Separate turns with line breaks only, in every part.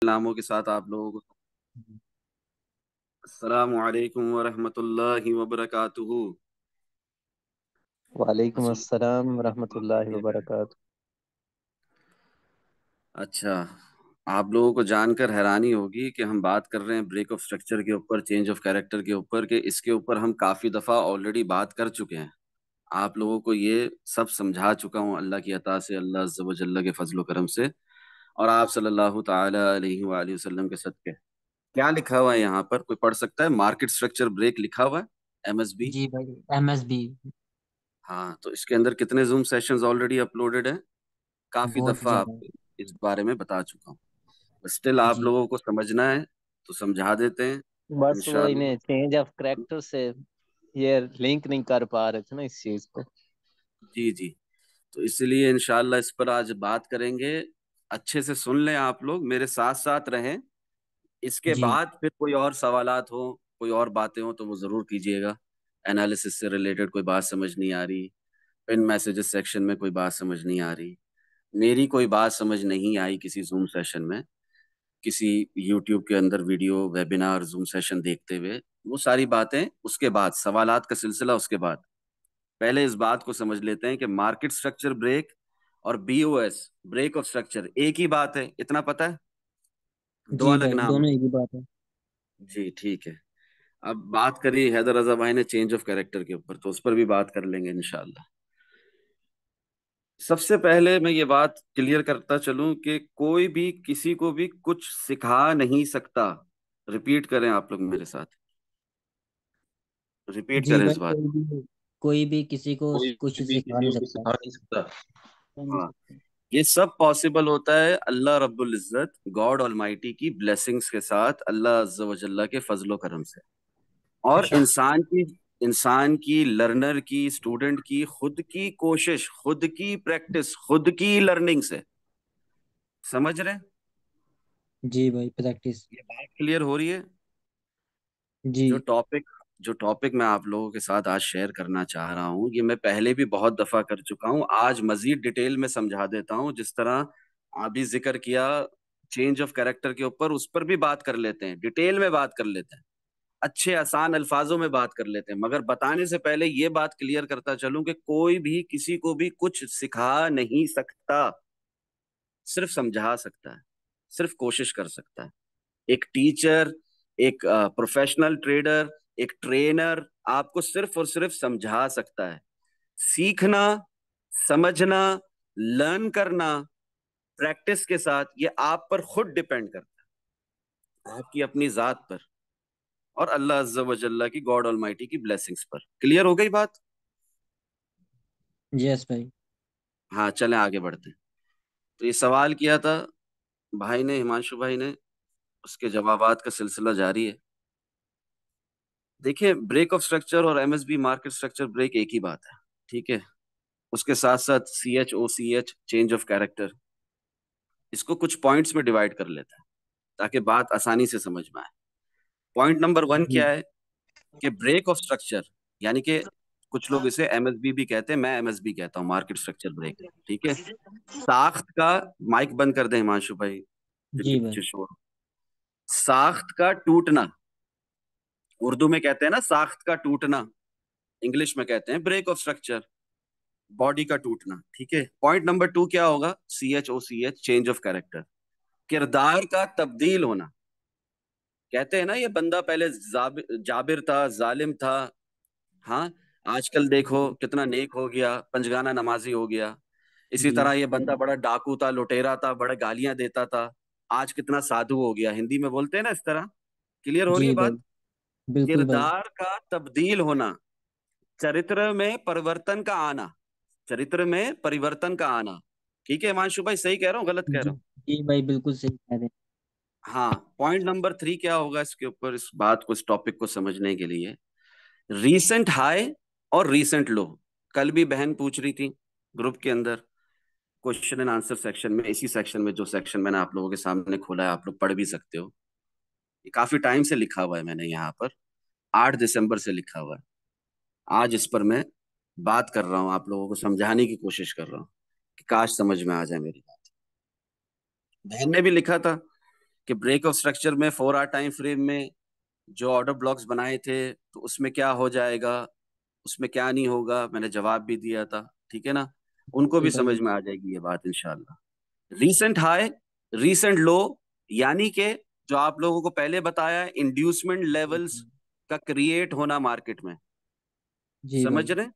नामों के साथ आप लोगों को अस्सलामु अलैकुम व रहमतुल्लाहि व बरकातुहू।
वालेकुम
रसूल
अस्सलाम रहमतुल्लाहि व
के हैं।
बरकातहू।
अच्छा, आप लोगों को जानकर हैरानी होगी कि हम बात कर रहे हैं ब्रेक ऑफ स्ट्रक्चर के ऊपर, चेंज ऑफ कैरेक्टर के ऊपर, कि इसके ऊपर हम काफी दफा ऑलरेडी बात कर चुके हैं। आप लोगों को ये सब समझा चुका हूँ अल्लाह की अता से, अल्लाह अज़्ज़ व जल्ल के फजल करम से, और आप सल्लल्लाहु ताला अलैहि वालैहि वसल्लम के सदके। क्या लिखा हुआ है यहाँ पर, कोई पढ़ सकता है? मार्केट स्ट्रक्चर ब्रेक लिखा हुआ है, एमएसबी।
जी भाई, एमएसबी।
हाँ, तो इसके अंदर कितने जूम सेशंस ऑलरेडी अपलोडेड हैं? काफी
बहुत
दफा
ज्यादा।
आपको इस बारे में बता चुका हूँ। स्टिल आप
जी,
लोगों को समझना है तो समझा देते हैं
बस वो
इंशाल्लाह।
इन्हें चेंज ऑफ करेक्टर से ये लिंक नहीं कर पा रहे थे ना इस चीज को।
जी जी। तो इसलिए इंशाल्लाह इस पर आज बात करेंगे। अच्छे से सुन लें, आप लोग मेरे साथ साथ रहें। इसके
जी,
बाद फिर कोई और सवालात हो, कोई और बातें हो तो वो जरूर कीजिएगा। एनालिसिस से रिलेटेड कोई बात समझ नहीं आ रही, पिन मैसेजेस सेक्शन में कोई बात समझ नहीं आ रही, मेरी कोई बात समझ नहीं आई किसी जूम सेशन में, किसी यूट्यूब के अंदर वीडियो वेबिनार जूम सेशन देखते हुए, वो सारी बातें उसके बाद, सवालात का सिलसिला उसके बाद। पहले इस बात को समझ लेते हैं कि मार्केट स्ट्रक्चर ब्रेक और बीओएस ब्रेक ऑफ स्ट्रक्चर एक ही बात है, इतना पता है? दो
जी
अलग
भाई,
नाम है।
दोनों एक ही बात है।
जी ठीक है। अब बात करी हैदर रजा भाई ने चेंज ऑफ कैरेक्टर के ऊपर, तो उस पर भी बात कर लेंगे इंशाल्लाह। सबसे पहले मैं ये बात क्लियर करता चलूं कि कोई भी किसी को भी कुछ सिखा नहीं सकता। रिपीट करें आप लोग मेरे साथ, रिपीट
जी
करें
भाई,
इस बात।
कोई भी किसी को
कोई
कुछ
भी
सिखा
किसी
नहीं
को कुछ
सकता।
सिखा नहीं सकता।
कर नहीं
हाँ,
सकता।
ये सब पॉसिबल होता है अल्लाह रब्बुल इज्जत, गॉड ऑलमाइटी की ब्लेसिंग्स के साथ, अल्लाह अज़्ज़ व जल्ला के फजलो करम से, और
अच्छा।
इंसान की लर्नर की, स्टूडेंट की खुद की कोशिश, खुद की प्रैक्टिस, खुद की लर्निंग से। समझ रहे हैं?
जी भाई, प्रैक्टिस।
ये बात क्लियर हो रही है? जो
जी,
टॉपिक जो टॉपिक मैं आप लोगों के साथ आज शेयर करना चाह रहा हूँ, ये मैं पहले भी बहुत दफा कर चुका हूँ, आज मजीद डिटेल में समझा देता हूँ। जिस तरह अभी जिक्र किया चेंज ऑफ कैरेक्टर के ऊपर, उस पर भी बात कर लेते हैं, डिटेल में बात कर लेते हैं, अच्छे आसान अल्फाजों में बात कर लेते हैं। मगर बताने से पहले ये बात क्लियर करता चलूं कि कोई भी किसी को भी कुछ सिखा नहीं सकता, सिर्फ समझा सकता है, सिर्फ कोशिश कर सकता है। एक टीचर, एक प्रोफेशनल ट्रेडर, एक ट्रेनर आपको सिर्फ और सिर्फ समझा सकता है। सीखना, समझना, लर्न करना प्रैक्टिस के साथ, ये आप पर खुद डिपेंड करता है, आपकी अपनी जात पर, और अल्लाह अज़्ज़ व जल्ला की, गॉड ऑलमाइटी की ब्लेसिंग्स पर। क्लियर हो गई बात?
यस भाई।
हाँ, चलें आगे बढ़ते हैं। तो ये सवाल किया था भाई ने, हिमांशु भाई ने, उसके जवाबात का सिलसिला जारी है। देखिए, ब्रेक ऑफ स्ट्रक्चर और एमएसबी मार्केट स्ट्रक्चर ब्रेक एक ही बात है, ठीक है। उसके साथ साथ CHOCH चेंज ऑफ कैरेक्टर, इसको कुछ पॉइंट्स में डिवाइड कर लेता है ताकि बात आसानी से समझ में आए। पॉइंट नंबर 1
जी,
क्या है? कि ब्रेक ऑफ स्ट्रक्चर, यानी कि कुछ लोग इसे एमएसबी भी कहते हैं, मैं एमएसबी कहता हूँ, मार्केट स्ट्रक्चर ब्रेक, ठीक है। साख्त का, माइक बंद कर दे हिमांशु भाई, क्योंकि
जी भाई।
पीछे शोर। साख्त का टूटना, उर्दू में कहते हैं ना साख्त का टूटना, इंग्लिश में कहते हैं ब्रेक ऑफ स्ट्रक्चर, बॉडी का टूटना, ठीक है। पॉइंट नंबर 2 क्या होगा? CHOCH चेंज ऑफ कैरेक्टर, किरदार का तब्दील होना। कहते हैं ना ये बंदा पहले जाबिर था, जालिम था, हाँ, आजकल देखो कितना नेक हो गया, पंजगाना नमाजी हो गया। इसी
जी,
तरह ये बंदा बड़ा डाकू था, लुटेरा था, बड़ा गालियां देता था, आज कितना साधु हो गया। हिंदी में बोलते हैं ना इस तरह। क्लियर हो रही है
जी भाई,
बात?
बिल्कुल भाई।
किरदार का तब्दील होना, चरित्र में परिवर्तन का आना, चरित्र में परिवर्तन का आना। ठीक है हिमांशु भाई, सही कह रहा हूँ गलत कह
जी,
रहा हूँ?
जी भाई, बिल्कुल सही कह रहे
हाँ। पॉइंट नंबर 3 क्या होगा इसके ऊपर, इस बात को, इस टॉपिक को समझने के लिए? रीसेंट हाई और रीसेंट लो। कल भी बहन पूछ रही थी ग्रुप के अंदर, क्वेश्चन एंड आंसर सेक्शन में, इसी सेक्शन में, जो सेक्शन मैंने आप लोगों के सामने खोला है, आप लोग पढ़ भी सकते हो। ये काफी टाइम से लिखा हुआ है मैंने यहाँ पर, 8 दिसंबर से लिखा हुआ है। आज इस पर मैं बात कर रहा हूँ, आप लोगों को समझाने की कोशिश कर रहा हूँ कि काश समझ में आ जाए मेरी बात। बहन ने भी लिखा था कि ब्रेक ऑफ स्ट्रक्चर में 4 आवर टाइम फ्रेम में जो ऑर्डर ब्लॉक्स बनाए थे तो उसमें क्या हो जाएगा, उसमें क्या नहीं होगा, मैंने जवाब भी दिया था, ठीक है ना। उनको
जी
भी
भाई।
समझ में आ जाएगी ये बात इंशाल्लाह। रीसेंट हाई, रीसेंट लो, यानी कि जो आप लोगों को पहले बताया इंड्यूसमेंट लेवल्स
जी
का क्रिएट होना मार्केट में,
जी
समझ
भाई।
रहे हैं?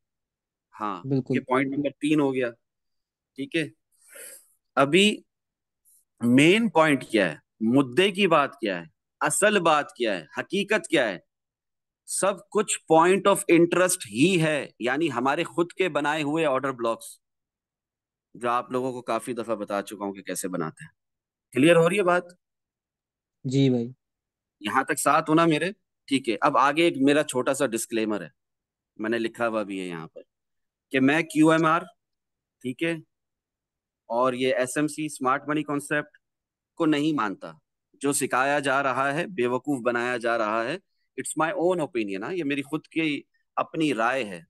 हाँ, ये
बिल्कुल।
पॉइंट नंबर 3 हो गया। ठीक है, अभी मेन पॉइंट क्या है, मुद्दे की बात क्या है, असल बात क्या है, हकीकत क्या है, सब कुछ पॉइंट ऑफ इंटरेस्ट ही है, यानी हमारे खुद के बनाए हुए ऑर्डर ब्लॉक्स, जो आप लोगों को काफी दफा बता चुका हूं कि कैसे बनाते हैं। क्लियर हो रही है बात?
जी भाई।
यहां तक साथ होना मेरे? ठीक है, अब आगे एक मेरा छोटा सा डिस्क्लेमर है, मैंने लिखा हुआ भी है यहाँ पर, कि मैं QMR, ठीक है, और ये SMC स्मार्ट मनी कॉन्सेप्ट को नहीं मानता। जो सिखाया जा रहा है, बेवकूफ बनाया जा रहा है, इट्स माई ओन ओपिनियन, हाँ, ये मेरी खुद की अपनी राय है,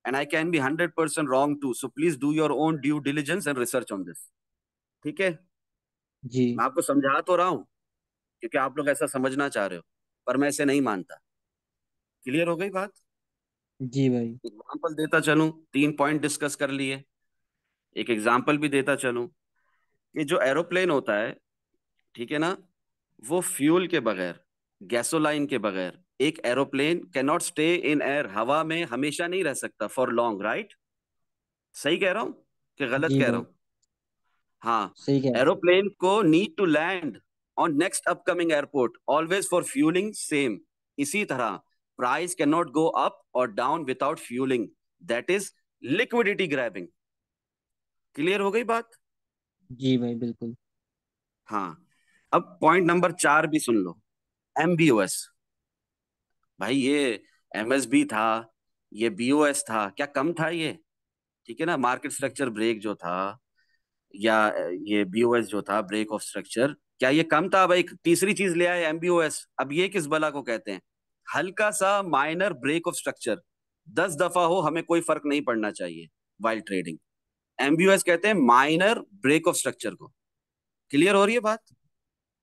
and I can be 100% wrong too, so please do your own due diligence and research on this. ठीक है,
जी
मैं आपको समझा तो रहा हूँ क्योंकि आप लोग ऐसा समझना चाह रहे हो, पर मैं इसे नहीं मानता। क्लियर हो गई बात?
जी भाई।
एग्जाम्पल देता चलूं, 3 पॉइंट डिस्कस कर लिए, एक एग्जाम्पल भी देता चलूं कि जो एरोप्लेन होता है, ठीक है ना, वो फ्यूल के बगैर, गैसोलाइन के बगैर, एक aeroplane can not stay in air, हवा में हमेशा नहीं रह सकता फॉर लॉन्ग, राइट? सही कह रहा हूं कि गलत
जी
कह रहा
भाई।
हूं? हाँ,
सही कह रहे हो।
एरोप्लेन को need to land on next upcoming airport always for fueling same. इसी तरह price can not go up और down without fueling, that is liquidity grabbing. Clear हो गई बात?
जी भाई बिल्कुल।
हाँ, अब पॉइंट नंबर 4 भी सुन लो, MBOS। भाई ये MSB था, ये BOS था, क्या कम था ये? ठीक है ना, मार्केट स्ट्रक्चर ब्रेक जो था, या ये BOS जो था, ब्रेक ऑफ स्ट्रक्चर, क्या ये कम था? भाई तीसरी चीज ले आए MBOS। अब ये किस बला को कहते हैं? हल्का सा माइनर ब्रेक ऑफ स्ट्रक्चर, 10 दफा हो हमें कोई फर्क नहीं पड़ना चाहिए वाइल ट्रेडिंग, MBOS कहते हैं माइनर ब्रेक ऑफ स्ट्रक्चर को। क्लियर हो रही है बात?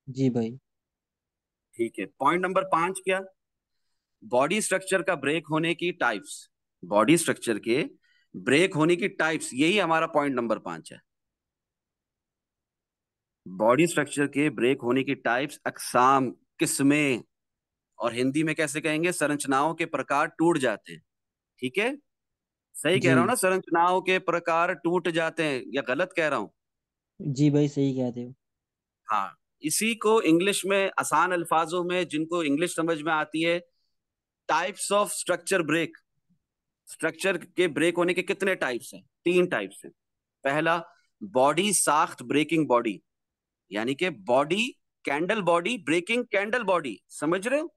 जी भाई।
ठीक है, पॉइंट नंबर 5 क्या? बॉडी स्ट्रक्चर का ब्रेक होने की टाइप्स, बॉडी स्ट्रक्चर के ब्रेक होने की टाइप्स, यही हमारा पॉइंट नंबर 5 है। बॉडी स्ट्रक्चर के ब्रेक होने की टाइप्स, अकसाम, किस्में, और हिंदी में कैसे कहेंगे, संरचनाओं के प्रकार टूट जाते हैं। ठीक है, सही कह
जी।
रहा हूं ना, संरचनाओं के प्रकार टूट जाते हैं, या गलत कह रहा हूं?
जी भाई सही कहते हो।
हाँ, इसी को इंग्लिश में आसान अल्फाजों में, जिनको इंग्लिश समझ में आती है, types of structure break. Structure के ब्रेक होने के कितने टाइप्स हैं? 3 टाइप्स हैं। पहला, बॉडी साख्त ब्रेकिंग बॉडी, यानी कि body, candle body breaking candle body, समझ रहे हो?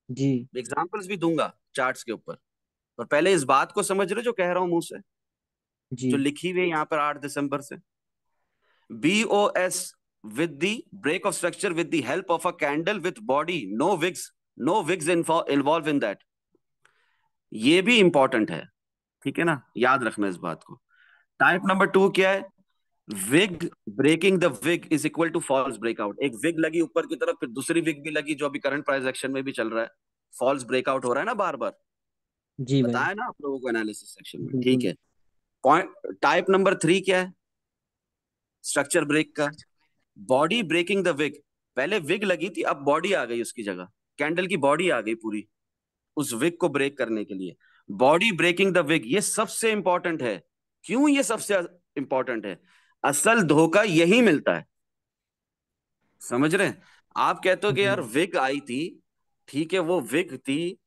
जी।
एग्जांपल्स भी दूंगा चार्ट्स के ऊपर, और पहले इस बात को समझ रहे हो जो कह रहा हूं मुंह से, जो
जी
लिखी हुई है यहाँ पर 8 दिसंबर से। BOS with the break of structure with the help of a candle with body, no wigs involved in that, ये भी इंपॉर्टेंट है, ठीक है ना, याद रखना इस बात को। टाइप नंबर 2 क्या है? Wick breaking the wick is equal to false breakout. एक विग लगी ऊपर की तरफ, फिर दूसरी विग भी लगी, जो अभी करंट प्राइस एक्शन में भी चल रहा है, फॉल्स ब्रेकआउट हो रहा है ना बार बार,
जी भाई।
बताया ना आप लोगों को एनालिसिस सेक्शन में, ठीक
बिल्कुल।
है। पॉइंट टाइप नंबर 3 क्या है स्ट्रक्चर ब्रेक का? Body breaking the wick. पहले विग लगी थी, अब बॉडी आ गई उसकी जगह, कैंडल की बॉडी आ गई पूरी उस विग को ब्रेक करने के लिए। बॉडी ब्रेकिंग द विग, ये सबसे इंपॉर्टेंट है। क्यों ये सबसे इंपॉर्टेंट है? असल धोखा यही मिलता है, समझ रहे हैं? आप कहते हो कि यार
जी।
विग आई थी, ठीक है, वो विग थी,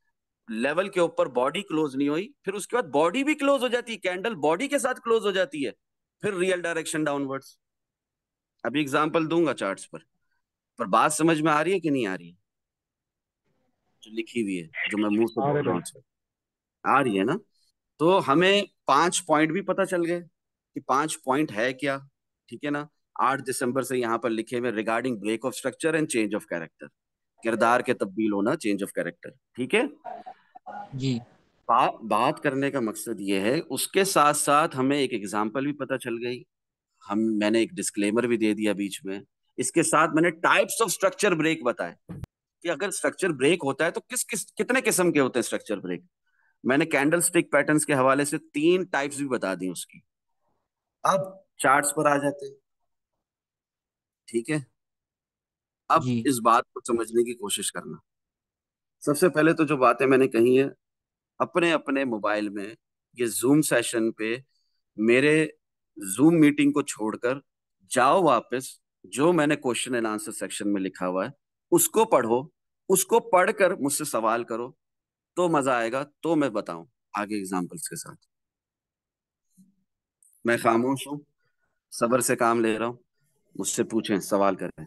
लेवल के ऊपर बॉडी क्लोज नहीं हुई, फिर उसके बाद बॉडी भी क्लोज हो जाती है, कैंडल बॉडी के साथ क्लोज हो जाती है, फिर रियल डायरेक्शन डाउनवर्ड्स। अभी एग्जांपल दूंगा चार्ट्स पर बात समझ में आ रही है कि नहीं आ रही है, जो लिखी हुई है, जो मैं मुंह से
हाँ
बोल रहा
भाई।
हूँ आ रही है ना? तो हमें 5 पॉइंट भी पता चल गए कि 5 पॉइंट है क्या, ठीक है ना। 8 दिसंबर से यहाँ पर लिखे हुए regarding break of structure and change of character, किरदार के तब्दील होना, चेंज ऑफ कैरेक्टर, ठीक है।
जी।
बात करने का मकसद ये है, उसके साथ साथ हमें एक एग्जांपल भी पता चल गई, हम मैंने एक डिस्क्लेमर भी दे दिया बीच में इसके साथ मैंने टाइप्स ऑफ स्ट्रक्चर ब्रेक बताए कि अगर स्ट्रक्चर ब्रेक होता है तो किस किस कितने किस्म के होते हैं स्ट्रक्चर ब्रेक। मैंने कैंडल स्टिक पैटर्न्स के हवाले से 3 टाइप्स भी बता दी उसकी। अब चार्ट्स पर आ जाते हैं। ठीक है, अब
जी
इस बात को समझने की कोशिश करना। सबसे पहले तो जो बातें मैंने कही है, अपने अपने मोबाइल में ये जूम सेशन पे मेरे जूम मीटिंग को छोड़कर जाओ वापस, जो मैंने क्वेश्चन एंड आंसर सेक्शन में लिखा हुआ है उसको पढ़ो, उसको पढ़कर मुझसे सवाल करो, तो मजा आएगा। तो मैं बताऊं आगे एग्जांपल्स के साथ। मैं खामोश हूं, सब्र से काम ले रहा हूं, मुझसे पूछें, सवाल करें।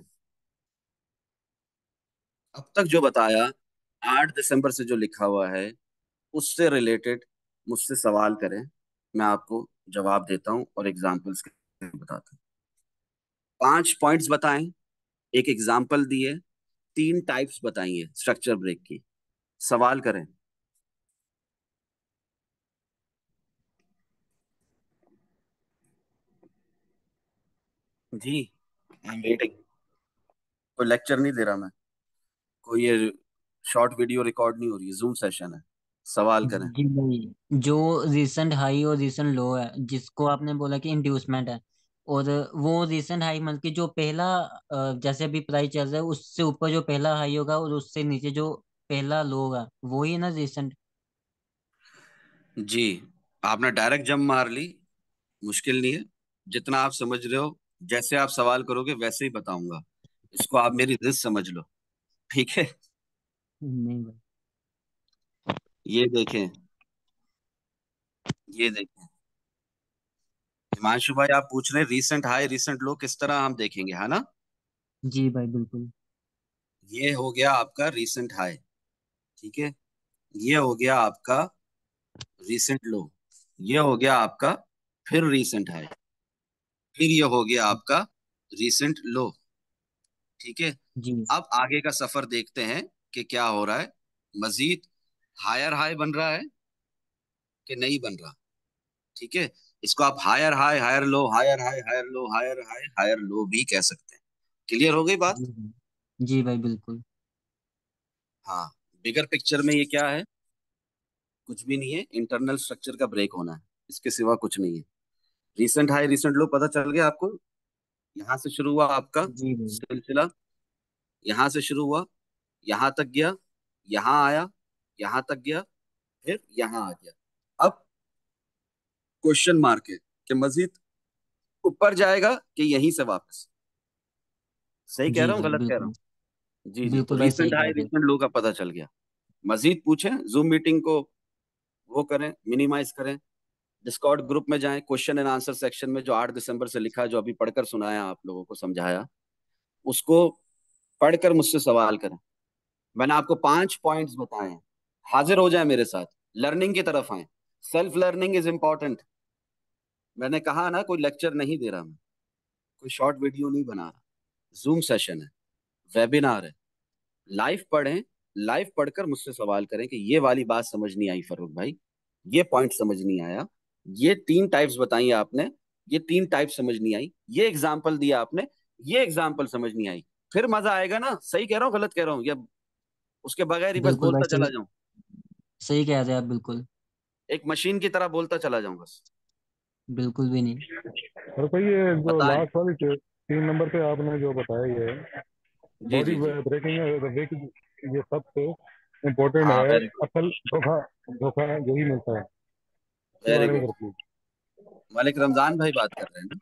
अब तक जो बताया, 8 दिसंबर से जो लिखा हुआ है उससे रिलेटेड मुझसे सवाल करें, मैं आपको जवाब देता हूं और एग्जाम्पल्स बताता हूँ। 5 पॉइंट्स बताएं, एक एग्जाम्पल दिए, 3 टाइप्स बताइए स्ट्रक्चर ब्रेक की, सवाल करें। जी, आई एम वेटिंग। कोई लेक्चर नहीं दे रहा मैं, कोई ये शॉर्ट वीडियो रिकॉर्ड नहीं हो रही है, जूम सेशन है। सवाल करें।
जी नहीं, जो रिसेंट हाई और रिसेंट लो है, जिसको आपने बोला कि इंड्यूसमेंट है, और वो रिसेंट हाई मतलब कि जो पहला जैसे अभी प्राइस चल रहा है उससे ऊपर जो पहला हाई होगा और उससे नीचे जो पहला लो होगा, वो ही ना रिसेंट।
जी, आपने डायरेक्ट जंप मार ली, मुश्किल नहीं है, जितना आप समझ रहे हो, जैसे आप सवाल करोगे वैसे ही बताऊंगा। इसको आप मेरी रिज समझ लो। ठीक है,
नहीं भाई।
ये देखें, ये देखें। हिमांशु भाई, आप पूछ रहे हैं रीसेंट हाई रीसेंट लो किस तरह हम देखेंगे, है ना?
जी भाई बिल्कुल।
ये हो गया आपका रीसेंट हाई। ठीक है, ये हो गया आपका रीसेंट लो, ये हो गया आपका फिर रीसेंट हाई, फिर ये हो गया आपका रीसेंट लो। ठीक है,
जी
अब आगे का सफर देखते हैं कि क्या हो रहा है। मजीद हायर हाई बन रहा है कि नहीं बन रहा। ठीक है, इसको आप higher high higher low, higher high higher low, higher high higher low भी कह सकते हैं। क्लियर हो गई बात?
जी भाई। जी भाई बिल्कुल।
हाँ, बिगर पिक्चर में ये क्या है? कुछ भी नहीं है, इंटरनल स्ट्रक्चर का ब्रेक होना है, इसके सिवा कुछ नहीं है। रिसेंट हाई रिसेंट लो पता चल गया आपको? यहां से शुरू हुआ आपका
जी भाई।
सिलसिला, यहां से शुरू हुआ, यहां तक गया, यहां आया, यहां तक गया, फिर यहां आ गया। अब क्वेश्चन मार्क है कि मजीद ऊपर जाएगा कि यहीं से वापस। सही कह
जी
रहा हूँ
भाई
गलत कह रहा
बिल्कुल।
हूँ? जी जी, तो
बिल्कुल भाई
रिसेंट
सही कह
हाई
रहे हो।
रिसेंट लो का पता चल गया। मजीद पूछें, जूम मीटिंग को वो करें, मिनिमाइज करें, डिस्कॉर्ड ग्रुप में जाएं, क्वेश्चन एंड आंसर सेक्शन में जो 8 दिसंबर से लिखा है, जो अभी पढ़कर सुनाया आप लोगों को समझाया, उसको पढ़कर मुझसे सवाल करें। मैंने आपको 5 पॉइंट्स बताए हैं, हाजिर हो जाए मेरे साथ, लर्निंग की तरफ आए। Self learning is important. मैंने कहा ना, कोई लेक्चर नहीं दे रहा मैं, कोई शॉर्ट वीडियो नहीं बना रहा, जूम सेशन है, वेबिनार है। लाइव पढ़ें, लाइव पढ़कर मुझसे सवाल करें कि ये वाली बात समझ नहीं आई फरूक भाई, ये पॉइंट समझ नहीं आया, ये 3 टाइप्स बताई आपने, ये 3 टाइप समझ नहीं आई, ये एग्जाम्पल दिया आपने, ये एग्जाम्पल समझ नहीं आई। फिर मजा आएगा ना? सही कह रहा हूँ गलत कह रहा हूँ, या उसके बगैर ही बस
बिल्कुल भाई
बोलता चला
सही।
जाऊं?
सही कह रहे हैं आप बिल्कुल।
एक मशीन की तरह बोलता चला जाऊं बस?
बिल्कुल भी नहीं।
और भाई ये जो
बताएं।
लास्ट वाली 3 नंबर पे आपने जो बताया, ये
जी
बॉडी
जी जी,
ब्रेकिंग है, ब्रेकिंग, ये सबसे इम्पोर्टेंट
हाँ,
है।
वेरी गुड,
असल धोखा, धोखा यही मिलता है। इसके
वेरी
बारे में
गुड।
करती
मालिक रमजान भाई बात कर रहे हैं ना?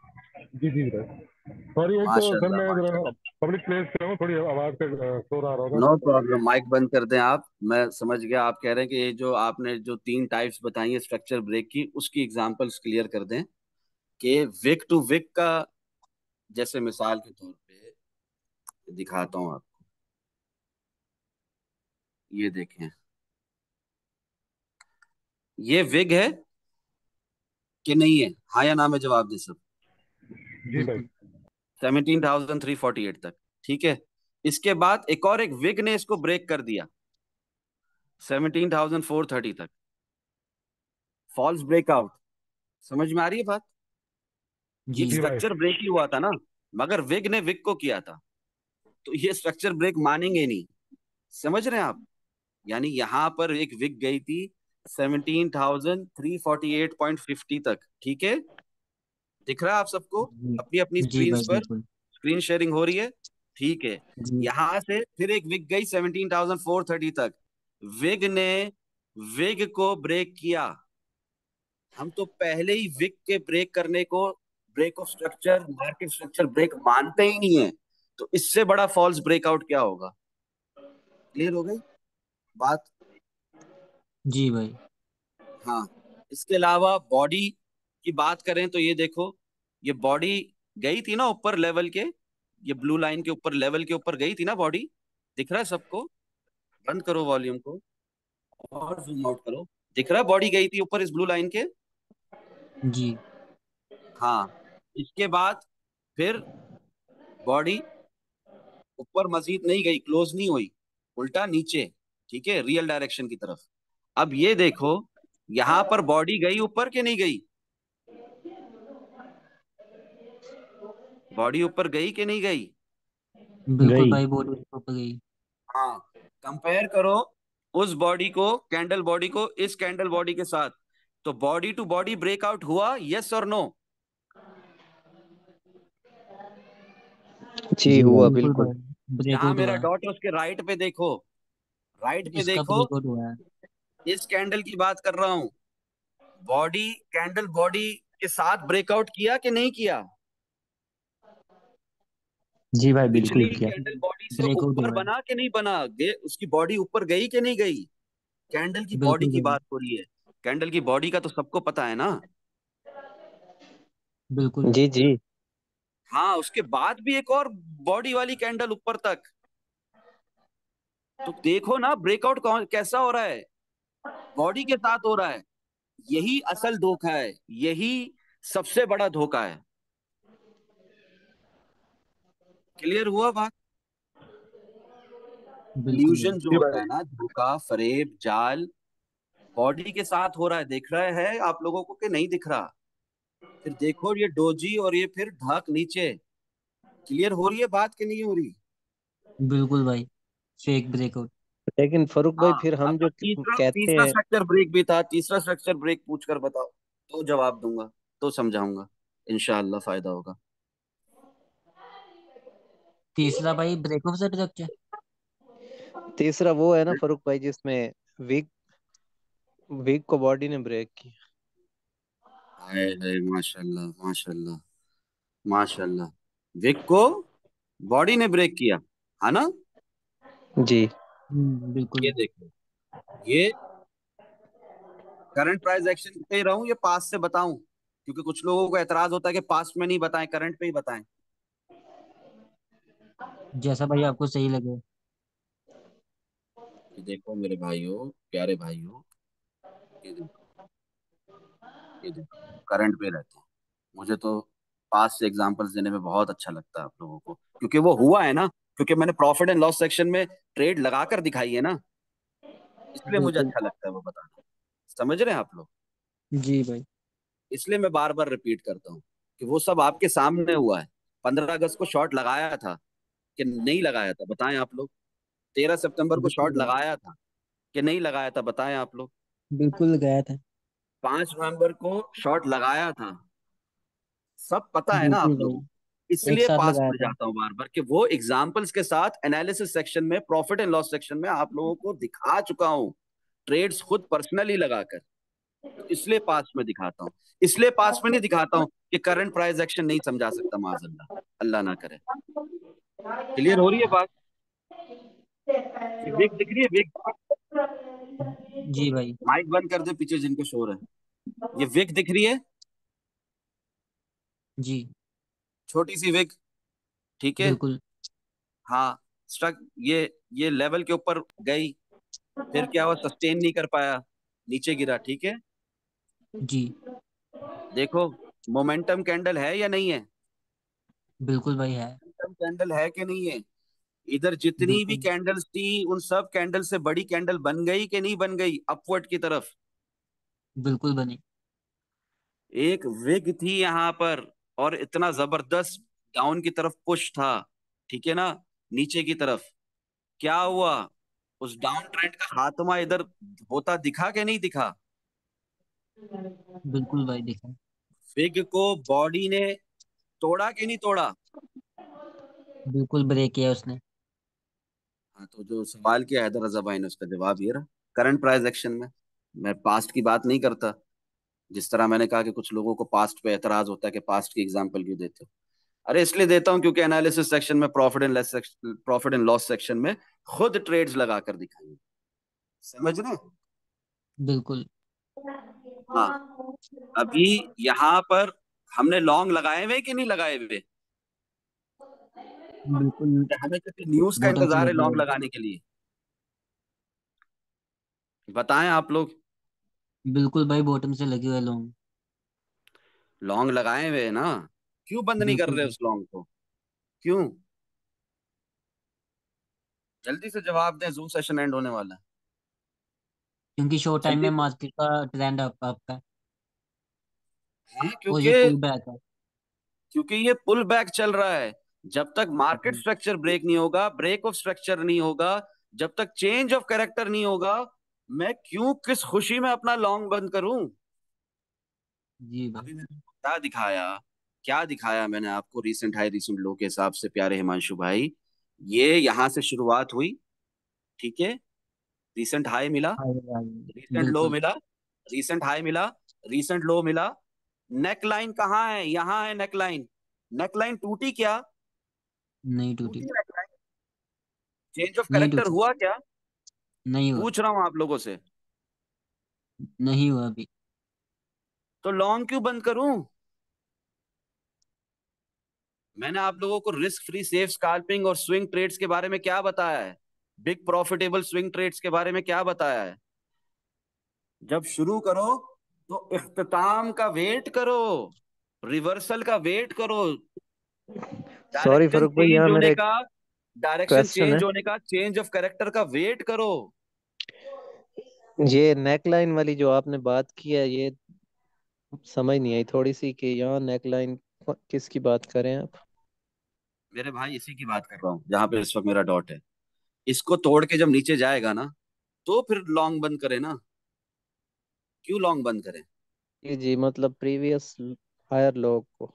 जी जी सर। सॉरी, एक तो सर
माशाल्लाह
मैं जरा
माशाल्लाह।
पब्लिक प्लेस पे हूँ, थोड़ी आवाज़ का शोर आ रहा होगा।
नो प्रॉब्लम, माइक बंद कर दें आप। मैं समझ गया, आप कह रहे हैं कि ये जो आपने जो 3 टाइप्स बताई है स्ट्रक्चर ब्रेक की, उसकी एग्जांपल्स क्लियर कर दें। कि विक टू विक का, जैसे मिसाल के तौर पे दिखाता हूं आपको, ये देखें, ये विग है कि नहीं है? हाँ या ना में जवाब दे सब।
जी भाई।
बिल्कुल।
17,348 तक। ठीक है, इसके बाद एक और एक विग ने इसको ब्रेक कर दिया 17,430 तक। False breakout. समझ में आ रही है बात? ये
जी
जी भाई।
स्ट्रक्चर ब्रेक ही हुआ था ना। मगर विग ने विग को किया था, तो ये स्ट्रक्चर ब्रेक मानेंगे नहीं। समझ रहे हैं आप? यानी यहां पर एक विग गई थी 17,348.50 तक, ठीक है? दिख रहा है आप सबको अपनी अपनी
जी
स्क्रीन
भाई
पर?
बिल्कुल।
स्क्रीन शेयरिंग हो रही है? ठीक है।
जी
यहां से फिर एक विग गई 17,430 तक। विग ने विग को ब्रेक किया। हम तो पहले ही विग के ब्रेक करने को break of structure, market structure break मानते ही नहीं है। तो इससे बड़ा फॉल्स ब्रेकआउट क्या होगा? क्लियर हो गई बात?
जी भाई।
हाँ। इसके अलावा बॉडी की बात करें तो ये देखो, ये बॉडी गई थी ना ऊपर लेवल के, ये ब्लू लाइन के ऊपर, लेवल के ऊपर गई थी ना बॉडी। दिख रहा है सबको? बंद करो वॉल्यूम को और जूम आउट करो। दिख रहा है बॉडी गई थी ऊपर इस ब्लू लाइन के?
जी
हाँ। इसके बाद फिर बॉडी ऊपर मजीद नहीं गई, क्लोज नहीं हुई, उल्टा नीचे, ठीक है, रियल डायरेक्शन की तरफ। अब ये देखो, यहां पर बॉडी गई ऊपर के नहीं गई? बॉडी ऊपर गई कि नहीं गई?
बिल्कुल
गई।
भाई, बॉडी ऊपर गई।
हाँ। कंपेयर करो उस बॉडी को, कैंडल बॉडी को इस कैंडल बॉडी के साथ। तो बॉडी टू बॉडी ब्रेकआउट हुआ, यस और नो?
जी
जी
हुआ
भाई।
बिल्कुल
बिल्कुल।
भाई,
जहां
ब्रेकआउट
मेरा
हुआ है।
डॉट है उसके राइट पे देखो, राइट पे
इसका
देखो।
ब्रेकआउट हुआ है।
इस कैंडल की बात कर रहा हूं। बॉडी, कैंडल बॉडी के साथ ब्रेकआउट किया कि नहीं किया?
जी भाई
पिछली
बिल्कुल किया।
कैंडल बॉडी से
ब्रेकआउट
ऊपर
हुआ है।
बना कि नहीं बना? उसकी बॉडी ऊपर गई कि नहीं गई? कैंडल की बॉडी
बिल्कुल
की
भाई।
बात हो रही है। कैंडल की बॉडी का तो सबको पता है ना?
बिल्कुल।
जी जी।
हाँ, उसके बाद भी एक और बॉडी वाली कैंडल ऊपर तक। तो देखो ना ब्रेकआउट कैसा हो रहा है, बॉडी के साथ हो रहा है। यही असल धोखा है, यही सबसे बड़ा धोखा है। क्लियर हुआ बात?
बिल्कुल भाई।
इल्यूजन जो
जी
होता
भाई।
है ना, धोखा, फरेब, जाल, बॉडी के साथ हो रहा है। दिख रहा है आप लोगों को कि नहीं दिख रहा? फिर देखो ये डोजी और ये फिर ढक नीचे। क्लियर हो रही है बात कि नहीं हो रही?
बिल्कुल भाई, फेक ब्रेकआउट।
लेकिन फारूक भाई
हाँ।
फिर हम
अब
जो
तीसरा
कहते
तीसरा
हैं।
स्ट्रक्चर ब्रेक भी था, तीसरा स्ट्रक्चर ब्रेक पूछ कर बताओ, तो जवाब दूंगा, तो समझाऊंगा, इंशाल्लाह फायदा होगा।
तीसरा भाई ब्रेकअप से स्ट्रक्चर।
तीसरा वो है ना फारूक भाई जिसमें वीक वीक को बॉडी ने ब्रेक किया।
हाय हाय, माशाल्लाह माशाल्लाह माशाल्लाह। विक को बॉडी ने ब्रेक किया, है ना?
जी
ये
बिल्कुल।
देखो, ये करंट प्राइस एक्शन पे ही रहूं या पास से बताऊं? क्योंकि कुछ लोगों को एतराज होता है कि पास में नहीं बताएं, करंट पे ही बताएं।
जैसा भाई आपको सही लगे।
ये देखो मेरे भाइयों, प्यारे भाइयों, ये देखो, ये देखो, करंट पे रहते हैं। मुझे तो पास से एग्जांपल्स देने में बहुत अच्छा लगता है आप लोगों को, क्योंकि वो हुआ है ना, क्योंकि मैंने प्रॉफिट एंड लॉस सेक्शन में ट्रेड लगाकर दिखाई है ना, इसलिए मुझे
बिल्कुल।
अच्छा लगता है वो बताना। समझ रहे हैं आप लोग?
जी भाई।
इसलिए मैं बार बार रिपीट करता हूँ कि वो सब आपके सामने हुआ है। 15 अगस्त को शॉर्ट लगाया था कि नहीं लगाया था, बताएं आप लोग? 13 सितंबर को
बिल्कुल
शॉर्ट
भाई।
लगाया था कि नहीं लगाया था, बताएं आप लोग?
बिल्कुल गया था।
5 नवंबर को शॉर्ट लगाया था। सब पता है ना आप
बिल्कुल
लोगों को?
भाई, एक
इसलिए
साथ
पास
लगाया
पड़
था।
जाता हूँ बार बार कि वो एग्जाम्पल्स के साथ एनालिसिस सेक्शन में, प्रॉफिट एंड लॉस सेक्शन में आप लोगों को दिखा चुका हूँ, ट्रेड्स खुद पर्सनली लगाकर। तो इसलिए पास में दिखाता हूँ। इसलिए पास में नहीं दिखाता हूँ कि करंट प्राइस एक्शन नहीं समझा सकता माजल्ला, अल्लाह ना करे। क्लियर हो रही है बात? ये विग दिख रही है, विग?
जी भाई।
माइक बंद कर दे पीछे जिनको शोर है। ये विग दिख रही है,
जी
छोटी सी विग, ठीक है?
बिल्कुल।
हाँ। स्ट्रक, ये लेवल के ऊपर गई, फिर क्या हुआ, सस्टेन नहीं कर पाया, नीचे गिरा, ठीक है?
जी
देखो, मोमेंटम कैंडल है या नहीं है?
बिल्कुल भाई है।
मोमेंटम कैंडल है कि नहीं है? इधर जितनी भी
बिल्कुल।
कैंडल्स थी उन सब कैंडल से बड़ी कैंडल बन गई कि नहीं बन गई अपवर्ड की तरफ?
बिल्कुल बनी।
एक विग थी यहां पर, और इतना जबरदस्त डाउन की तरफ पुश था, ठीक है ना, नीचे की तरफ, क्या हुआ, उस डाउन ट्रेंड का खात्मा इधर होता दिखा कि नहीं दिखा?
बिल्कुल भाई दिखा।
फिग को बॉडी ने तोड़ा कि नहीं तोड़ा?
बिल्कुल ब्रेक किया उसने।
हाँ, तो जो सवाल किया हैदर रजा भाई ने उसका जवाब ये रहा, करंट प्राइस एक्शन में। मैं पास्ट की बात नहीं करता। जिस तरह मैंने कहा कि कुछ लोगों को पास्ट पे एतराज होता है कि पास्ट की एग्जांपल क्यों देते हो, अरे इसलिए देता हूं क्योंकि एनालिसिस सेक्शन में, प्रॉफिट एंड लॉस सेक्शन में खुद ट्रेड्स लगा कर दिखाएंगे। समझ रहे हैं?
बिल्कुल।
हाँ, अभी यहाँ पर हमने लॉन्ग लगाए हुए कि नहीं लगाए हुए?
बिल्कुल
हमें किसी न्यूज का
बॉटम से
इंतजार है
लगी
लॉन्ग
है।
लगाने के लिए? बताएं आप लोग।
बिल्कुल भाई बॉटम से लगे हुए लोग।
लॉन्ग लगाए हुए हैं ना? क्यों बंद नहीं कर
बिल्कुल
रहे
भाई।
उस लॉन्ग को? क्यों? जल्दी से जवाब दें, जूम सेशन एंड होने वाला है।
क्योंकि शॉर्ट टाइम में
जल्दी से।
मार्केट का ट्रेंड अप आपका है।
हाँ,
और ये
क्योंकि
पुल बैक है।
क्योंकि ये पुल बैक चल रहा है। जब तक मार्केट
जी।
स्ट्रक्चर ब्रेक नहीं होगा, ब्रेक ऑफ स्ट्रक्चर नहीं होगा, जब तक चेंज ऑफ कैरेक्टर नहीं होगा, मैं क्यों किस खुशी में अपना लॉन्ग बंद करूं?
जी भाई।
अभी मैंने आपको क्या दिखाया? क्या दिखाया मैंने आपको? रीसेंट हाई रीसेंट लो के हिसाब से प्यारे हिमांशु भाई, ये यहां से शुरुआत हुई, ठीक है, रीसेंट हाई मिला,
हाय भाई।
रीसेंट लो
बिल्कुल।
मिला, रीसेंट हाई मिला, रीसेंट लो मिला, नेक लाइन कहाँ है? यहाँ है नेक लाइन। नेक लाइन टूटी क्या?
नहीं टूटी।
टूटी नेक लाइन? चेंज ऑफ
नहीं
करेक्टर
टूटी।
हुआ क्या?
नहीं हुआ।
पूछ रहा हूं आप लोगों से।
नहीं हुआ अभी।
तो लॉन्ग क्यों बंद करूं? मैंने आप लोगों को रिस्क फ्री सेफ स्कैल्पिंग और स्विंग ट्रेड्स के बारे में क्या बताया है? बिग प्रॉफिटेबल स्विंग ट्रेड्स के बारे में क्या बताया है? जब शुरू करो तो इख्तिताम का वेट करो, रिवर्सल का वेट करो,
सॉरी
डायरेक्शन
फारूक भाई, यहाँ
चेंज
मेरा
होने
एक
का, डायरेक्शन
क्वेश्चन है।
चेंज होने का, चेंज ऑफ कैरेक्टर का वेट करो।
ये नेक लाइन वाली जो आपने बात की है, ये समझ नहीं आई थोड़ी सी कि यहाँ नेक लाइन किसकी बात करें आप?
मेरे भाई इसी की बात कर रहा हूँ जहां पे इस वक्त मेरा डॉट है। इसको तोड़ के जब नीचे जाएगा ना, तो फिर लॉन्ग बंद करे ना। क्यों लॉन्ग बंद करें?
जी जी, मतलब प्रीवियस हायर लो को।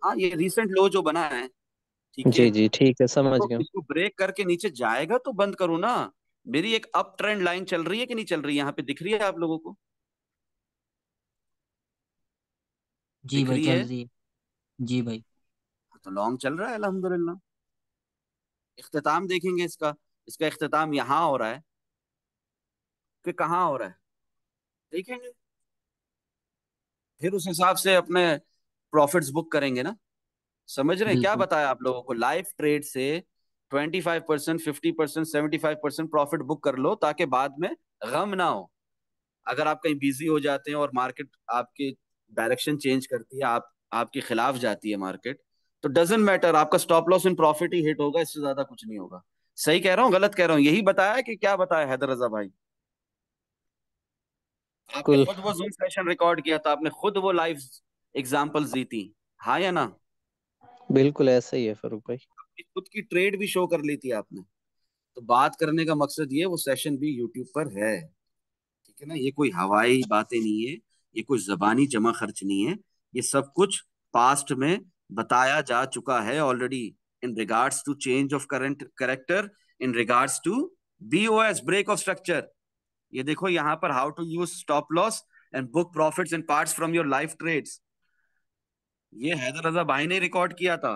हाँ, ये रिसेंट लो जो बना है, ठीक है,
जी जी ठीक है, समझ
इसको
गया।
इसको ब्रेक करके नीचे जाएगा तो बंद करूँ ना। मेरी एक अप ट्रेंड लाइन चल रही है कि नहीं चल रही है? यहाँ पे दिख रही है आप लोगों को?
जी
दिख
भाई
रही
चल
है?
रही है। जी भाई।
तो लॉन्ग चल रहा है अल्हम्दुलिल्लाह। इख्तिताम देखेंगे इसका। इसका इख्तिताम यहाँ हो रहा है कि कहाँ हो रहा है, देखेंगे। फिर उस हिसाब से अपने प्रॉफिट्स बुक करेंगे ना। समझ रहे हैं क्या
बिल्कुल।
बताया आप लोगों को? लाइव ट्रेड से 25%, 50%, 75% प्रॉफिट बुक कर लो ताकि बाद में गम ना हो। अगर आप कहीं बिजी हो जाते हैं और मार्केट आपकी डायरेक्शन चेंज करती है, आप आपके खिलाफ जाती है मार्केट, तो डजेंट मैटर, आपका stop loss in profit he hit होगा, इससे ज्यादा कुछ नहीं होगा। सही कह रहा हूँ गलत कह रहा हूँ? यही बताया कि क्या बताया हैदर रजा भाई? आपने
कुल
खुद वो जूम सेशन रिकॉर्ड किया था, आपने खुद वो लाइव एग्जांपल्स दी थी, हाँ या ना?
बिल्कुल ऐसा ही है फारूक भाई।
अपनी खुद की ट्रेड भी शो कर ली थी आपने। तो बात करने का मकसद ये, वो सेशन भी यूट्यूब पर है, ठीक है ना? ये कोई हवाई बातें नहीं है, ये कोई जबानी जमा खर्च नहीं है, ये सब कुछ पास्ट में बताया जा चुका है already, in regards to change of current character, in regards to BOS, break of structure. ये देखो यहाँ पर, how to use stop loss and book profits and parts from your life trades, ये हैदर रजा भाई ने रिकॉर्ड किया था।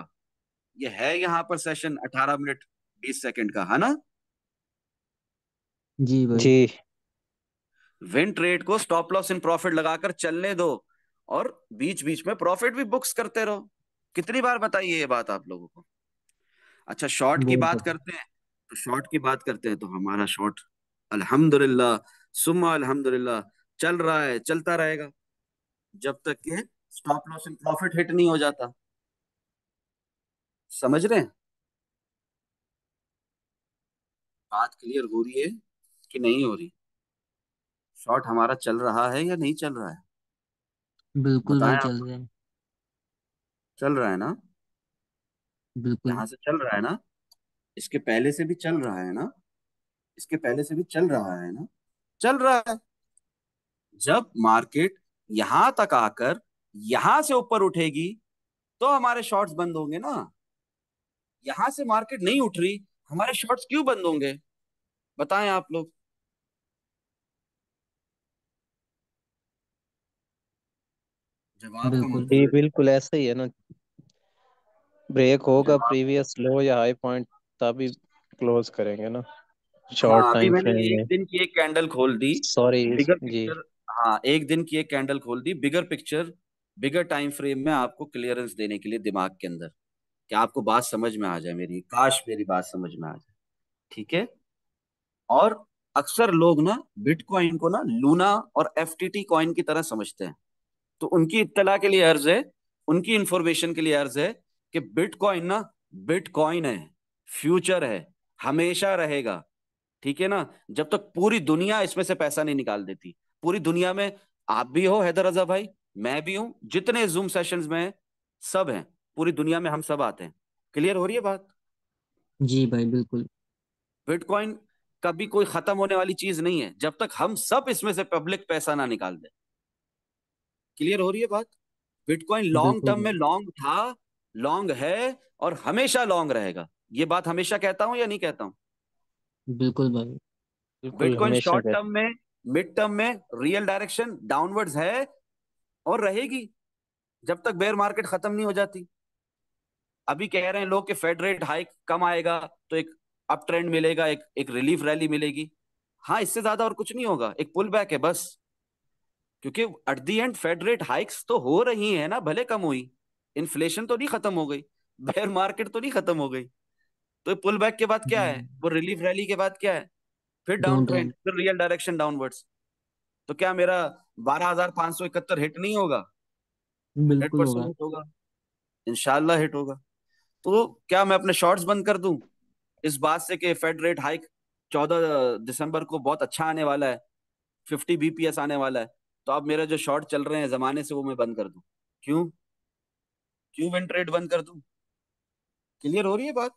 ये है यहाँ पर सेशन 18 मिनट 20 सेकंड का, है ना?
जी भाई।
जी।
विन ट्रेड को स्टॉप लॉस इन प्रॉफिट लगाकर चलने दो, और बीच बीच में प्रॉफिट भी बुक्स करते रहो। कितनी बार बताइए ये बात आप लोगों को? अच्छा, शॉर्ट की
बहुत
बात
बढ़िया।
करते हैं। तो शॉर्ट की बात करते हैं तो हमारा शॉर्ट अल्हम्दुलिल्लाह सुम्मा अल्हम्दुलिल्लाह चल रहा है, चलता रहेगा जब तक कि stop loss in profit hit नहीं हो जाता। समझ रहे हैं? बात क्लियर हो रही है कि नहीं हो रही? शॉर्ट हमारा चल रहा है या नहीं चल रहा है?
बिल्कुल
बताएं
भाई
आप।
चल रहे हैं।
चल रहा है ना?
बिल्कुल।
यहाँ से चल रहा है ना, इसके पहले से भी चल रहा है ना, इसके पहले से भी चल रहा है ना, चल रहा है। जब मार्केट यहां तक आकर यहां से ऊपर उठेगी तो हमारे शॉर्ट्स बंद होंगे ना। यहां से मार्केट नहीं उठ रही, हमारे शॉर्ट्स क्यों बंद होंगे? बताएं आप लोग। जवाब का
बिल्कुल।
जी
मुंतजर।
बिल्कुल ऐसा ही है ना, ब्रेक होगा
जवाब।
प्रीवियस लो या हाई पॉइंट तभी क्लोज करेंगे ना, शॉर्ट
हाँ, अभी
टाइम
मैंने
फ्रेम
एक
में।
दिन की एक कैंडल खोल दी,
सॉरी।
बिगर
जी
पिक्चर। हाँ, एक दिन की एक कैंडल खोल दी, बिगर पिक्चर, बिगर टाइम फ्रेम में आपको क्लियरेंस देने के लिए दिमाग के अंदर, कि आपको बात समझ में आ जाए मेरी, काश मेरी बात समझ में आ जाए। ठीक है। और अक्सर लोग ना बिटकॉइन को ना लूना और एफटीटी कॉइन की तरह समझते हैं। तो उनकी इत्तला के लिए अर्ज है, उनकी इंफॉर्मेशन के लिए अर्ज है कि बिटकॉइन ना बिटकॉइन है, फ्यूचर है, हमेशा रहेगा। ठीक है ना, जब तक पूरी दुनिया इसमें से पैसा नहीं निकाल देती। पूरी दुनिया में आप भी हो हैदर रजा भाई, मैं भी हूं, जितने जूम सेशंस में हैं, सब हैं, पूरी दुनिया में हम सब आते हैं। क्लियर हो रही है बात?
जी भाई बिल्कुल।
बिटकॉइन कभी कोई खत्म होने वाली चीज नहीं है जब तक हम सब इसमें से पब्लिक पैसा ना निकाल दे। क्लियर हो रही है बात? बिटकॉइन लॉन्ग
बिल्कुल
टर्म में
भाई।
लॉन्ग था, लॉन्ग है, और हमेशा लॉन्ग रहेगा। ये बात हमेशा कहता हूं या नहीं कहता हूं?
बिल्कुल भाई।
बिल्कुल
बिटकॉइन
हमेशा
शॉर्ट
कहते
टर्म में, मिड टर्म में रियल डायरेक्शन डाउनवर्ड्स है और रहेगी जब तक बेयर मार्केट खत्म नहीं हो जाती। अभी कह रहे हैं लोग कि फेड रेट हाइक कम आएगा तो एक अप ट्रेंड मिलेगा, एक एक रिलीफ रैली मिलेगी। हाँ, इससे ज्यादा और कुछ नहीं होगा, एक पुल बैक है बस। क्योंकि at the end fed rate hikes तो हो रही है ना, भले कम हुई, इन्फ्लेशन तो नहीं खत्म हो गई, बेयर मार्केट तो नहीं खत्म हो गई। तो पुल बैक के बाद क्या है, वो रिलीफ रैली के बाद क्या है? फिर डाउन
डाउन
ट्रेंड,
ट्रेंड।
फिर रियल डायरेक्शन डाउनवर्ड्स। तो क्या मेरा 12,571 हिट नहीं होगा? हंड्रेड
बिल्कुल
परसेंट
होगा।
हिट होगा, इंशाल्लाह हिट होगा। तो क्या मैं अपने शॉर्ट्स बंद कर दूं इस बात से कि फेड रेट हाइक 14 दिसंबर को बहुत अच्छा आने वाला है, 50 बीपीएस आने वाला है, तो अब मेरे जो शॉर्ट चल रहे हैं जमाने से वो मैं बंद कर दूं? क्यों? क्यों विन ट्रेड बंद कर दूं? क्लियर हो रही है बात?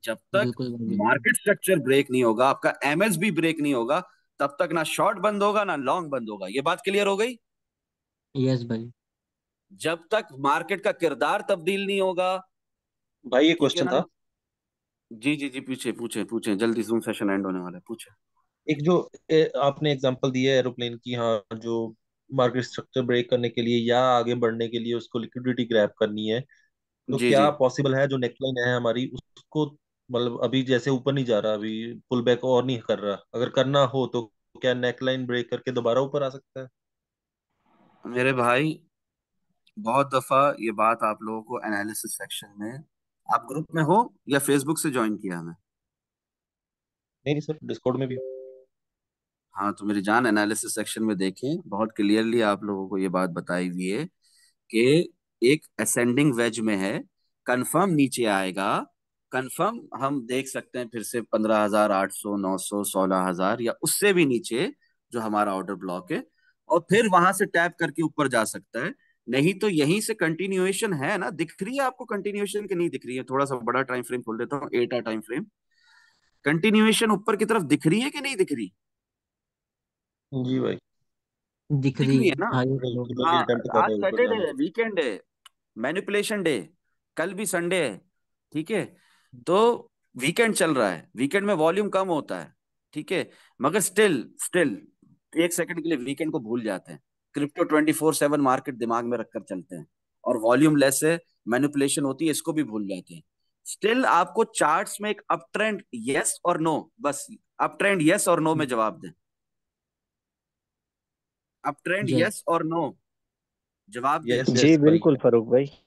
जब तक
बिल्कुल भाई बिल्कुल।
मार्केट स्ट्रक्चर ब्रेक नहीं होगा, आपका एमएसबी ब्रेक नहीं होगा, तब तक ना शॉर्ट बंद होगा ना लॉन्ग बंद होगा। ये बात क्लियर हो गई?
यस भाई।
जब तक मार्केट का किरदार तब्दील नहीं होगा।
भाई ये
ठीक है
क्वेश्चन
ना?
था।
जी जी जी, पूछे पूछे पूछे, जल्दी जूम सेशन एंड होने वाला है, पूछे।
एक जो आपने एग्जांपल दिया है एरोप्लेन की, हाँ, जो मार्केट स्ट्रक्चर ब्रेक करने के लिए या आगे बढ़ने के लिए उसको लिक्विडिटी ग्रैब करनी है, तो
जी जी।
क्या पॉसिबल है जो नेकलाइन है हमारी उसको, मतलब अभी जैसे ऊपर नहीं जा रहा, अभी पुल बैक और नहीं कर रहा, अगर करना हो तो क्या नेकलाइन ब्रेक करके दोबारा ऊपर आ सकता है?
मेरे भाई, बहुत दफा ये बात आप लोगों को एनालिसिस सेक्शन में, आप ग्रुप में हो या फेसबुक से ज्वाइन किया हमें?
नहीं नहीं सर, डिस्कॉर्ड में भी।
हाँ, तो मेरी जान एनालिसिस सेक्शन में देखें, बहुत क्लियरली आप लोगों को ये बात बताई हुई है कि एक असेंडिंग वेज में है, कंफर्म नीचे आएगा। कंफर्म हम देख सकते हैं फिर से 15,800, 900, 16,000 या उससे भी नीचे जो हमारा ऑर्डर ब्लॉक है, और फिर वहां से टैप करके ऊपर जा सकता है। नहीं तो यहीं से कंटिन्यूएशन है ना, दिख रही है आपको कंटिन्यूएशन की नहीं दिख रही है? थोड़ा सा बड़ा टाइम फ्रेम खोल देता हूँ, 8 टाइम फ्रेम। कंटिन्यूएशन ऊपर की तरफ दिख रही है कि नहीं दिख रही?
जी भाई।
दिख
दिख
रही
रही है
है
ना?
High low.
बिल्कुल भाई,
हाँ।
अटेम्प्ट कर
आज
रहे हो ऊपर
सैटरडे
जाने
है, वीकेंड है, मैनिपुलेशन डे, कल भी संडे है। ठीक है। तो वीकेंड चल रहा है, वीकेंड में वॉल्यूम कम होता है। ठीक है। मगर स्टिल स्टिल एक सेकंड के लिए वीकेंड को भूल जाते हैं। क्रिप्टो 24/7 मार्केट दिमाग में रखकर चलते हैं, और वॉल्यूम लेस है, मैनिपुलेशन होती है, इसको भी भूल जाते हैं। स्टिल आपको चार्ट्स में एक अप ट्रेंड यस और नो, बस अप ट्रेंड यस और नो में जवाब दें। Up trend
yes.
यस और नो, जवाब दें।
यस
जी
यस भाई।
बिल्कुल फारूक भाई।